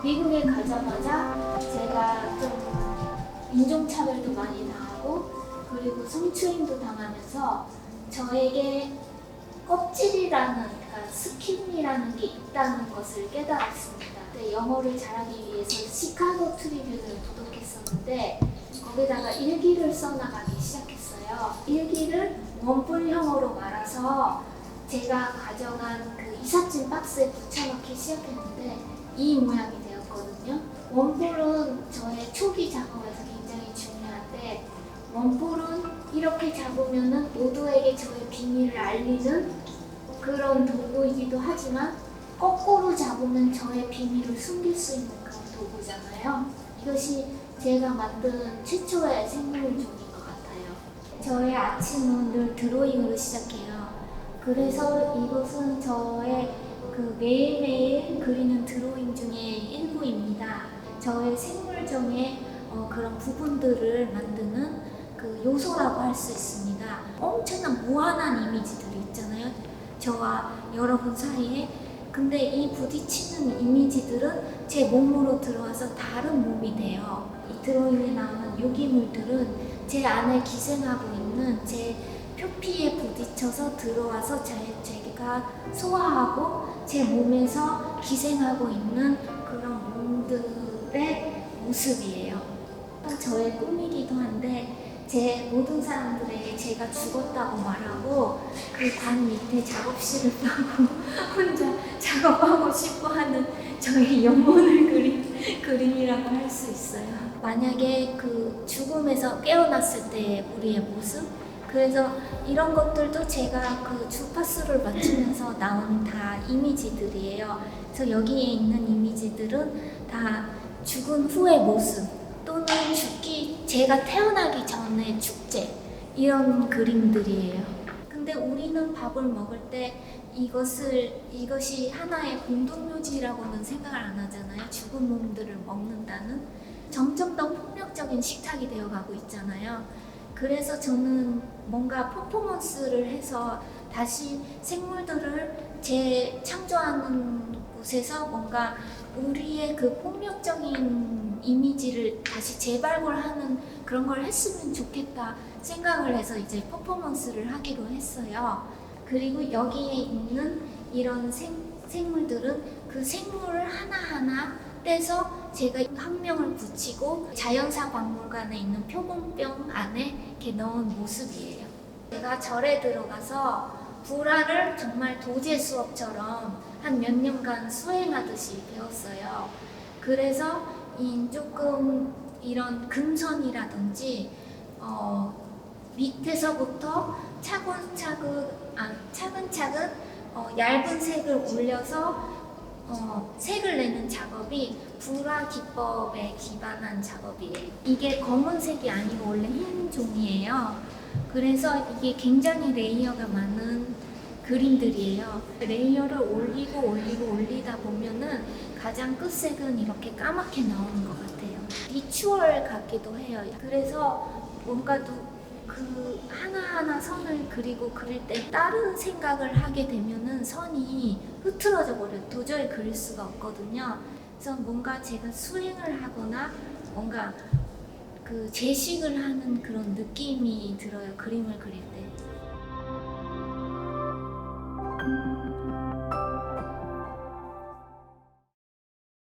미국에 가자마자 제가 좀 인종차별도 많이 당하고 그리고 성추행도 당하면서 저에게 껍질이라는, 그러니까 스킨이라는 게 있다는 것을 깨달았습니다. 그때 영어를 잘하기 위해서 시카고 트리뷴을 구독했었는데 거기다가 일기를 써나가기 시작했어요. 일기를 원뿔형으로 말아서 제가 가져간 그 이삿짐 박스에 붙여넣기 시작했는데 이 모양이 되었거든요. 원뿔은 저의 초기 작업에서 굉장히 중요한데 원뿔은 이렇게 잡으면은 모두에게 저의 비밀을 알리는 그런 도구이기도 하지만 거꾸로 잡으면 저의 비밀을 숨길 수 있는 그런 도구잖아요. 이것이 제가 만든 최초의 생물종인 것 같아요. 저의 아침은 늘 드로잉으로 시작해요. 그래서 이것은 저의 그 매일매일 그리는 드로잉 중에 일부입니다. 저의 생물종의 그런 부분들을 만드는 그 요소라고 할 수 있습니다. 엄청난 무한한 이미지들이 있잖아요. 저와 여러분 사이에. 근데 이 부딪히는 이미지들은 제 몸으로 들어와서 다른 몸이 돼요. 이 드로잉에 나오는 유기물들은 제 안에 기생하고 있는 제 표피에 부딪혀서 들어와서 제가 소화하고 제 몸에서 기생하고 있는 그런 몸들의 모습이에요. 저의 꿈이기도 한데 제 모든 사람들에게 제가 죽었다고 말하고 그 관 밑에 작업실을 따고 혼자 작업하고 싶어 하는 저의 영혼을 그린 그림이라고 할 수 있어요. 만약에 그 죽음에서 깨어났을 때 우리의 모습, 그래서 이런 것들도 제가 그 주파수를 맞추면서 나온 다 이미지들이에요. 그래서 여기에 있는 이미지들은 다 죽은 후의 모습 또는 제가 태어나기 전의 축제 이런 그림들이에요. 근데 우리는 밥을 먹을 때 이것이 하나의 공동묘지라고는 생각을 안 하잖아요. 죽은 몸들을 먹는다는 점점 더 폭력적인 식탁이 되어가고 있잖아요. 그래서 저는 뭔가 퍼포먼스를 해서 다시 생물들을 재창조하는 곳에서 뭔가 우리의 그 폭력적인 이미지를 다시 재발굴하는 그런 걸 했으면 좋겠다 생각을 해서 이제 퍼포먼스를 하기로 했어요. 그리고 여기에 있는 이런 생물들은 그 생물을 하나하나 떼서 제가 학명을 붙이고 자연사 박물관에 있는 표본병 안에 이렇게 넣은 모습이에요. 제가 절에 들어가서 불화를 정말 도제 수업처럼 한 몇 년간 수행하듯이 배웠어요. 그래서 조금 이런 금선이라든지 밑에서부터 차근차근 얇은 색을 올려서 색을 내는 작업이 불화 기법에 기반한 작업이에요. 이게 검은색이 아니고 원래 흰 종이에요. 그래서 이게 굉장히 레이어가 많은 그림들이에요. 레이어를 올리다 보면은 가장 끝색은 이렇게 까맣게 나오는 것 같아요. 리추얼 같기도 해요. 그래서 뭔가 그 하나하나 선을 그리고 그릴 때 다른 생각을 하게 되면은 선이 흐트러져 버려요. 도저히 그릴 수가 없거든요. 그래서 뭔가 제가 수행을 하거나 뭔가 그 제식을 하는 그런 느낌이 들어요. 그림을 그릴 때.